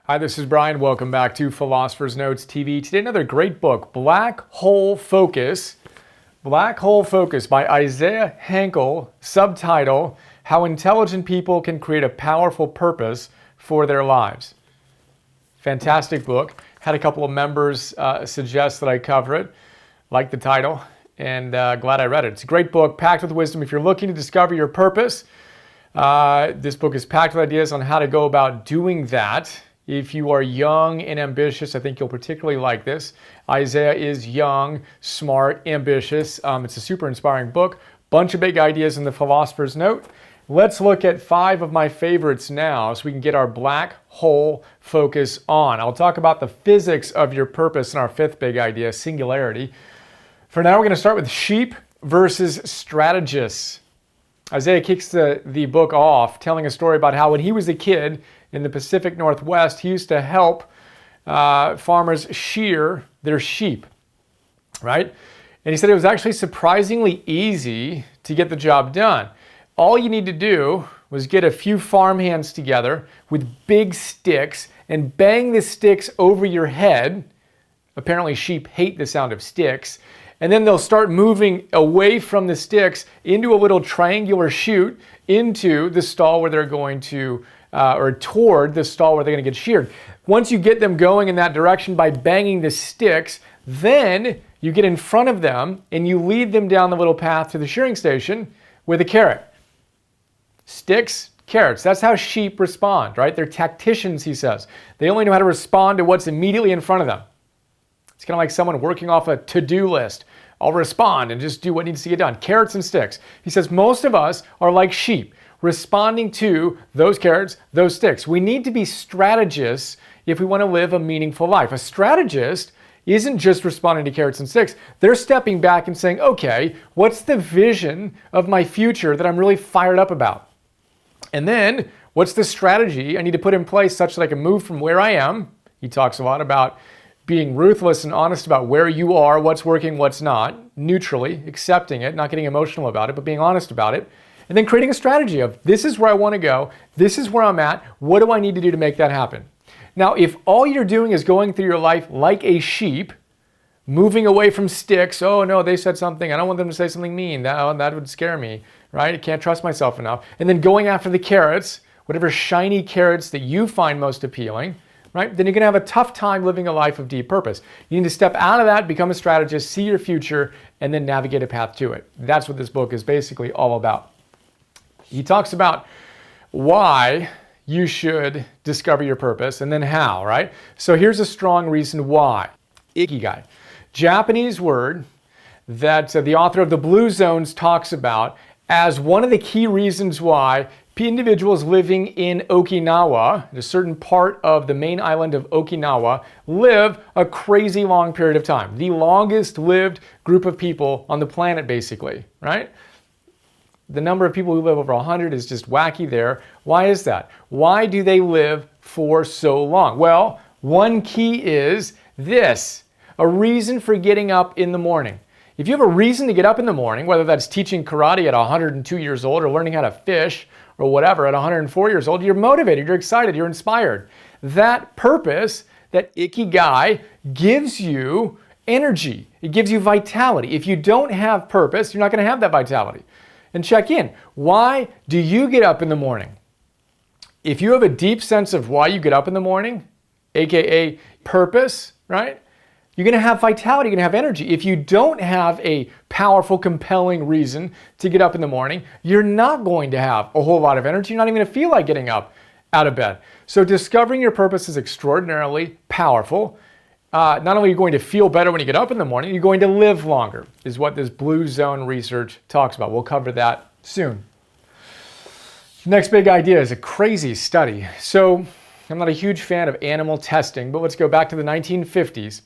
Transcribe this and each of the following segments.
Hi, this is Brian. Welcome back to Philosopher's Notes TV. Today, another great book, Black Hole Focus. Black Hole Focus by Isaiah Hankel, subtitle, How Intelligent People Can Create a Powerful Purpose for Their Lives. Fantastic book. Had a couple of members suggest that I cover it. Like the title, and glad I read it. It's a great book, packed with wisdom. If you're looking to discover your purpose, this book is packed with ideas on how to go about doing that. If you are young and ambitious, I think you'll particularly like this. Isaiah is young, smart, ambitious. It's a super inspiring book. Bunch of big ideas in the Philosopher's Note. Let's look at 5 of my favorites now so we can get our black hole focus on. I'll talk about the physics of your purpose in our 5th big idea, singularity. For now, we're going to start with sheep versus strategists. Isaiah kicks the book off telling a story about how when he was a kid in the Pacific Northwest, he used to help farmers shear their sheep, right? And he said it was actually surprisingly easy to get the job done. All you need to do was get a few farmhands together with big sticks and bang the sticks over your head. Apparently sheep hate the sound of sticks. And then they'll start moving away from the sticks into a little triangular chute into the stall where they're going to, or toward the stall where they're going to get sheared. Once you get them going in that direction by banging the sticks, then you get in front of them and you lead them down the little path to the shearing station with a carrot. Sticks, carrots. That's how sheep respond, right? They're tacticians, he says. They only know how to respond to what's immediately in front of them. It's kind of like someone working off a to-do list. I'll respond and just do what needs to get done. Carrots and sticks. He says most of us are like sheep, responding to those carrots, those sticks. We need to be strategists if we want to live a meaningful life. A strategist isn't just responding to carrots and sticks. They're stepping back and saying, okay, what's the vision of my future that I'm really fired up about? And then what's the strategy I need to put in place such that I can move from where I am? He talks a lot about being ruthless and honest about where you are, what's working, what's not, neutrally, accepting it, not getting emotional about it, but being honest about it, and then creating a strategy of this is where I want to go, this is where I'm at, what do I need to do to make that happen? Now, if all you're doing is going through your life like a sheep, moving away from sticks, oh no, they said something, I don't want them to say something mean, that would scare me, right? I can't trust myself enough. And then going after the carrots, whatever shiny carrots that you find most appealing, right? Then you're going to have a tough time living a life of deep purpose. You need to step out of that, become a strategist, see your future, and then navigate a path to it. That's what this book is basically all about. He talks about why you should discover your purpose and then how, right? So here's a strong reason why. Ikigai. Japanese word that the author of The Blue Zones talks about as one of the key reasons why individuals living in Okinawa, a certain part of the main island of Okinawa, live a crazy long period of time. The longest lived group of people on the planet, basically, right? The number of people who live over 100 is just wacky there. Why is that? Why do they live for so long? Well, one key is this, a reason for getting up in the morning. If you have a reason to get up in the morning, whether that's teaching karate at 102 years old or learning how to fish or whatever at 104 years old, you're motivated, you're excited, you're inspired. That purpose, that ikigai, gives you energy. It gives you vitality. If you don't have purpose, you're not going to have that vitality. And check in. Why do you get up in the morning? If you have a deep sense of why you get up in the morning, aka purpose, right? You're going to have vitality, you're going to have energy. If you don't have a powerful, compelling reason to get up in the morning, you're not going to have a whole lot of energy. You're not even going to feel like getting up out of bed. So discovering your purpose is extraordinarily powerful. Not only are you going to feel better when you get up in the morning, you're going to live longer, is what this Blue Zone research talks about. We'll cover that soon. Next big idea is a crazy study. So I'm not a huge fan of animal testing, but let's go back to the 1950s.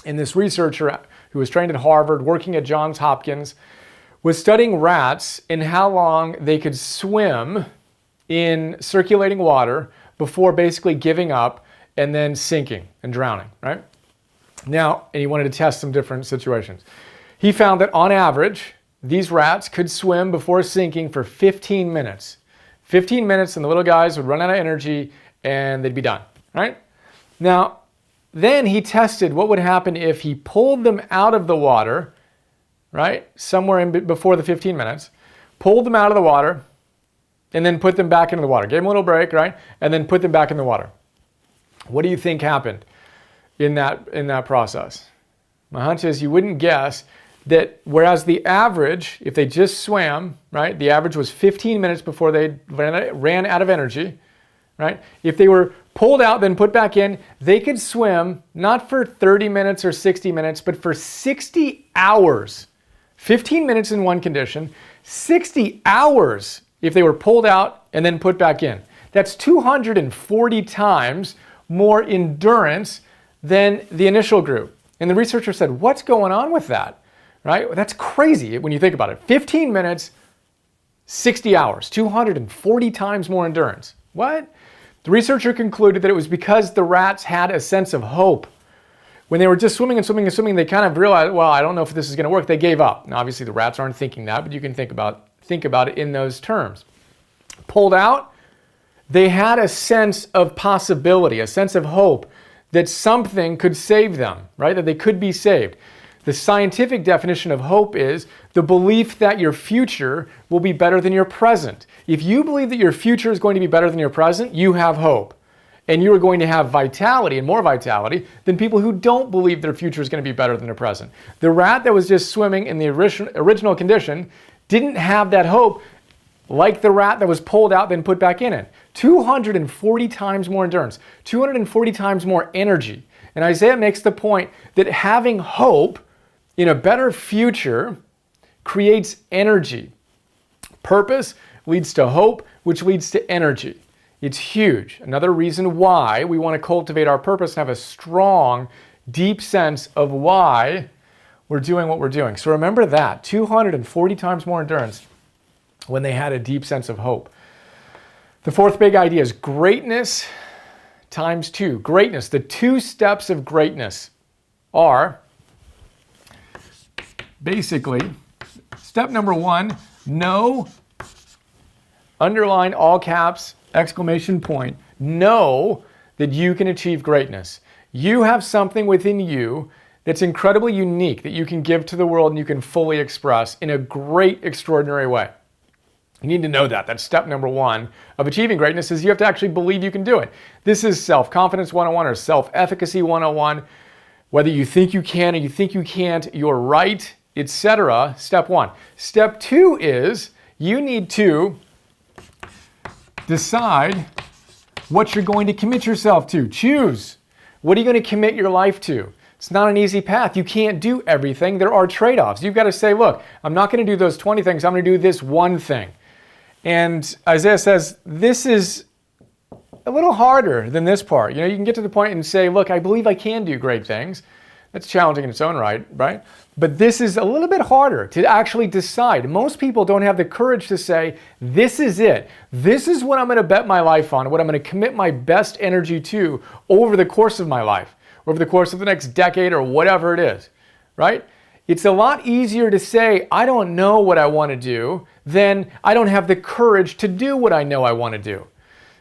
And this researcher who was trained at Harvard, working at Johns Hopkins, was studying rats and how long they could swim in circulating water before basically giving up and then sinking and drowning, right? Now, and he wanted to test some different situations. He found that on average, these rats could swim before sinking for 15 minutes. 15 minutes and the little guys would run out of energy and they'd be done. right? Now, then he tested what would happen if he pulled them out of the water, right? Somewhere before the 15 minutes, pulled them out of the water, and then put them back into the water. Gave them a little break, right? And then put them back in the water. What do you think happened in that process? My hunch is you wouldn't guess that whereas the average, if they just swam, right? The average was 15 minutes before they ran out of energy, right? If they were pulled out, then put back in, they could swim not for 30 minutes or 60 minutes, but for 60 hours. 15 minutes in one condition, 60 hours if they were pulled out and then put back in. That's 240 times more endurance than the initial group. And the researcher said, what's going on with that? Right? That's crazy when you think about it. 15 minutes, 60 hours, 240 times more endurance. What? The researcher concluded that it was because the rats had a sense of hope. When they were just swimming and swimming and swimming, they kind of realized, well, I don't know if this is going to work. They gave up. Now, obviously, the rats aren't thinking that, but you can think about it in those terms. Pulled out, they had a sense of possibility, a sense of hope that something could save them, right? That they could be saved. The scientific definition of hope is the belief that your future will be better than your present. If you believe that your future is going to be better than your present, you have hope. And you are going to have vitality and more vitality than people who don't believe their future is going to be better than their present. The rat that was just swimming in the original condition didn't have that hope like the rat that was pulled out then put back in it. 240 times more endurance, 240 times more energy. And Isaiah makes the point that having hope in a better future creates energy. Purpose leads to hope, which leads to energy. It's huge. Another reason why we want to cultivate our purpose and have a strong, deep sense of why we're doing what we're doing. So remember that, 240 times more endurance when they had a deep sense of hope. The fourth big idea is greatness times two. Greatness, the two steps of greatness are basically step number one, know, underline all caps, exclamation point, know that you can achieve greatness. You have something within you that's incredibly unique that you can give to the world and you can fully express in a great, extraordinary way. You need to know that. That's step number one of achieving greatness is you have to actually believe you can do it. This is self-confidence 101 or self-efficacy 101. Whether you think you can or you think you can't, you're right, etc. Step one. Step two is you need to decide what you're going to commit yourself to. Choose. What are you going to commit your life to? It's not an easy path. You can't do everything. There are trade-offs. You've got to say, look, I'm not going to do those 20 things. I'm going to do this one thing. And Isaiah says, this is a little harder than this part. You can get to the point and say, look, I believe I can do great things. That's challenging in its own right? But this is a little bit harder to actually decide. Most people don't have the courage to say, this is it. This is what I'm going to bet my life on, what I'm going to commit my best energy to over the course of my life, over the course of the next decade or whatever it is, right? It's a lot easier to say, I don't know what I want to do, than I don't have the courage to do what I know I want to do.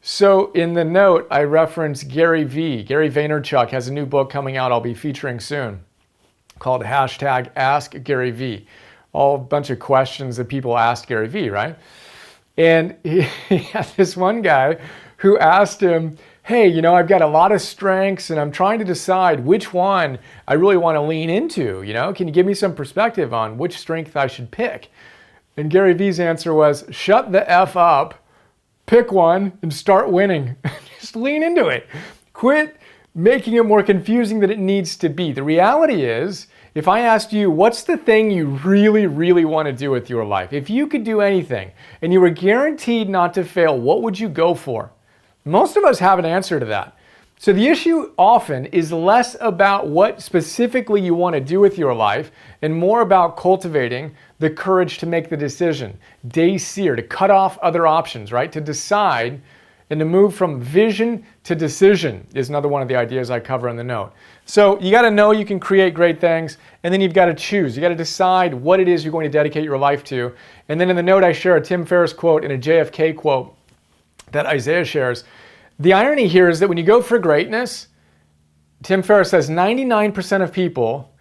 So in the note, I reference Gary Vaynerchuk has a new book coming out I'll be featuring soon called #AskGaryV. All a bunch of questions that people ask Gary V, right? And he had this one guy who asked him, hey, I've got a lot of strengths and I'm trying to decide which one I really want to lean into. Can you give me some perspective on which strength I should pick? And Gary V's answer was, shut the F up. Pick one and start winning. Just lean into it. Quit making it more confusing than it needs to be. The reality is, if I asked you, what's the thing you really, really want to do with your life? If you could do anything and you were guaranteed not to fail, what would you go for? Most of us have an answer to that. So the issue often is less about what specifically you want to do with your life and more about cultivating the courage to make the decision, to cut off other options, right? To decide and to move from vision to decision is another one of the ideas I cover in the note. So you got to know you can create great things, and then you've got to choose. You got to decide what it is you're going to dedicate your life to. And then in the note I share a Tim Ferriss quote and a JFK quote that Isaiah shares The irony here is that when you go for greatness, Tim Ferriss says 99% of people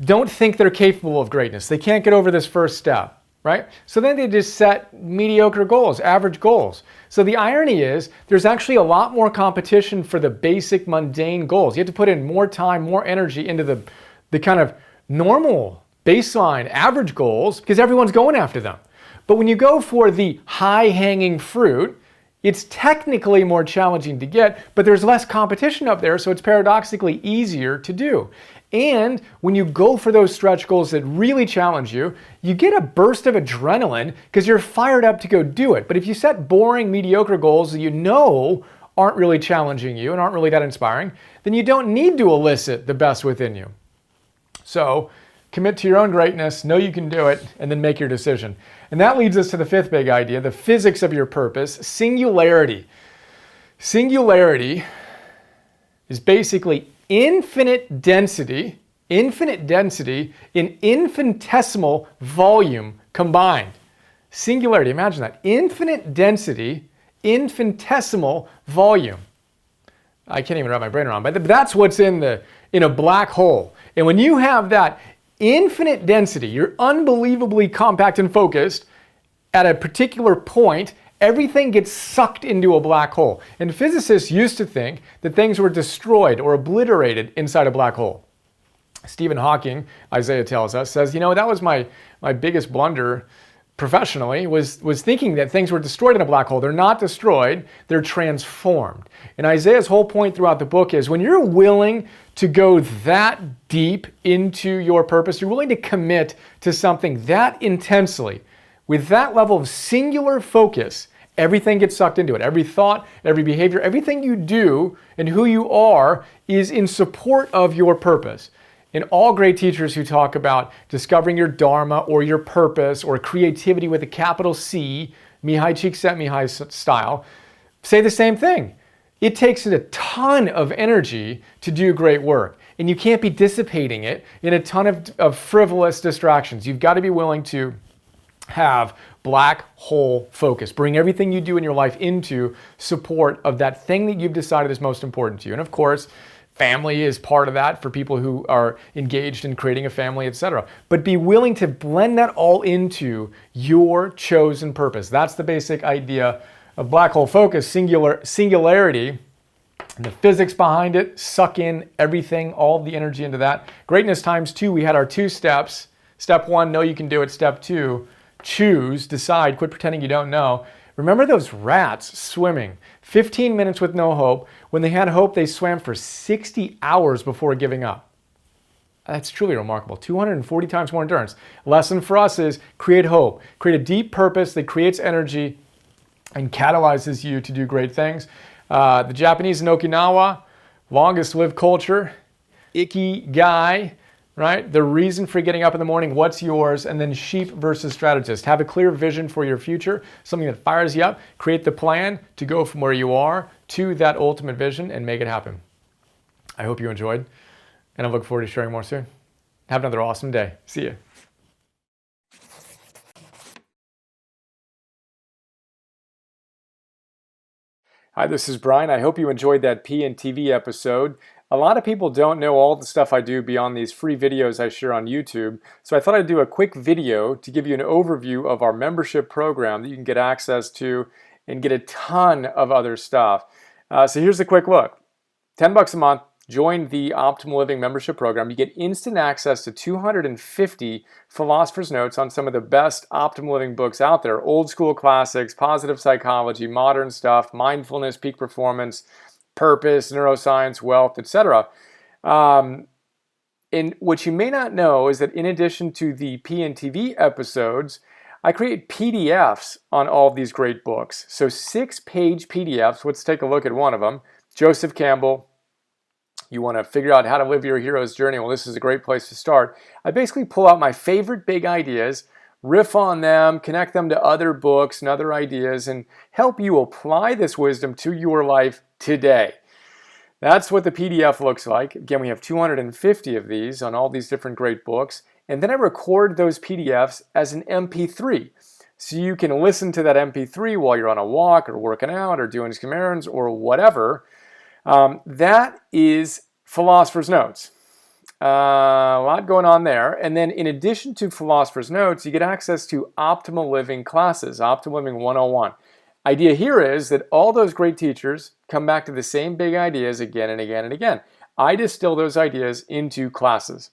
don't think they're capable of greatness. They can't get over this first step, right? So then they just set mediocre goals, average goals. So the irony is there's actually a lot more competition for the basic mundane goals. You have to put in more time, more energy into the kind of normal baseline average goals because everyone's going after them. But when you go for the high-hanging fruit, it's technically more challenging to get, but there's less competition up there, so it's paradoxically easier to do. And when you go for those stretch goals that really challenge you, you get a burst of adrenaline because you're fired up to go do it. But if you set boring, mediocre goals that you know aren't really challenging you and aren't really that inspiring, then you don't need to elicit the best within you. So commit to your own greatness, know you can do it, and then make your decision. And that leads us to the fifth big idea, the physics of your purpose, singularity. Singularity is basically infinite density in infinitesimal volume combined. Singularity, imagine that. Infinite density, infinitesimal volume. I can't even wrap my brain around, but that's what's in a black hole. And when you have that infinite density, you're unbelievably compact and focused at a particular point, everything gets sucked into a black hole. And physicists used to think that things were destroyed or obliterated inside a black hole. Stephen Hawking, Isaiah tells us, says, that was my biggest blunder professionally, was thinking that things were destroyed in a black hole. They're not destroyed, they're transformed. And Isaiah's whole point throughout the book is when you're willing to go that deep into your purpose, you're willing to commit to something that intensely, with that level of singular focus, everything gets sucked into it. Every thought, every behavior, everything you do and who you are is in support of your purpose. And all great teachers who talk about discovering your dharma or your purpose or creativity with a capital C, Mihai Csikszentmihalyi style, say the same thing. It takes a ton of energy to do great work, and you can't be dissipating it in a ton of frivolous distractions. You've got to be willing to have black hole focus. Bring everything you do in your life into support of that thing that you've decided is most important to you. And of course, family is part of that for people who are engaged in creating a family, etc. But be willing to blend that all into your chosen purpose. That's the basic idea of black hole focus, singularity, and the physics behind it, suck in everything, all the energy into that. Greatness times two, we had our 2 steps. Step 1, know you can do it. Step 2, choose, decide, quit pretending you don't know. Remember those rats swimming 15 minutes with no hope. When they had hope, they swam for 60 hours before giving up. That's truly remarkable. 240 times more endurance. Lesson for us is create hope. Create a deep purpose that creates energy and catalyzes you to do great things. The Japanese in Okinawa, longest lived culture, ikigai, right? The reason for getting up in the morning, what's yours, and then sheep versus strategist. Have a clear vision for your future, something that fires you up. Create the plan to go from where you are to that ultimate vision and make it happen. I hope you enjoyed, and I look forward to sharing more soon. Have another awesome day. See you. Hi, this is Brian. I hope you enjoyed that PNTV episode. A lot of people don't know all the stuff I do beyond these free videos I share on YouTube, so I thought I'd do a quick video to give you an overview of our membership program that you can get access to and get a ton of other stuff. So here's a quick look. $10 a month, join the Optimal Living membership program. You get instant access to 250 Philosopher's Notes on some of the best Optimal Living books out there. Old school classics, positive psychology, modern stuff, mindfulness, peak performance, purpose, neuroscience, wealth, etc. And what you may not know is that in addition to the PNTV episodes, I create PDFs on all of these great books. So 6-page PDFs. Let's take a look at one of them. Joseph Campbell. You want to figure out how to live your hero's journey. Well, this is a great place to start. I basically pull out my favorite big ideas, riff on them, connect them to other books and other ideas, and help you apply this wisdom to your life today. That's what the PDF looks like. Again, we have 250 of these on all these different great books. And then I record those PDFs as an MP3. so you can listen to that MP3 while you're on a walk or working out or doing some errands or whatever. That is Philosopher's Notes. A lot going on there. And then in addition to Philosopher's Notes, you get access to Optimal Living classes, Optimal Living 101. Idea here is that all those great teachers come back to the same big ideas again and again and again. I distill those ideas into classes.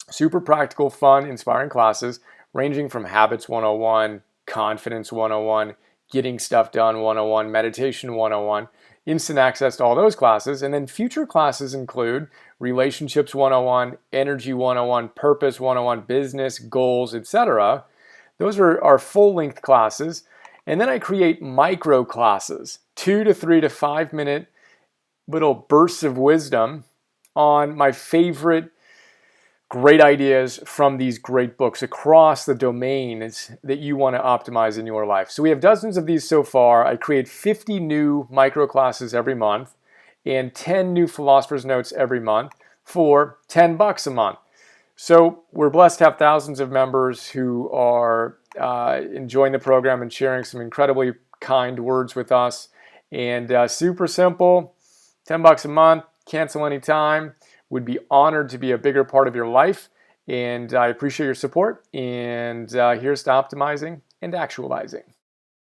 Super practical, fun, inspiring classes ranging from Habits 101, Confidence 101, Getting Stuff Done 101, Meditation 101, instant access to all those classes. And then future classes include Relationships 101, Energy 101, Purpose 101, Business, Goals, etc. Those are full-length classes. And then I create micro classes, 2 to 3 to 5 minute little bursts of wisdom on my favorite great ideas from these great books across the domains that you want to optimize in your life. So we have dozens of these so far. I create 50 new micro classes every month and 10 new Philosopher's Notes every month for $10 a month. So we're blessed to have thousands of members who are enjoying the program and sharing some incredibly kind words with us. And super simple, $10 a month, cancel anytime. Would be honored to be a bigger part of your life. And I appreciate your support. And here's to optimizing and actualizing.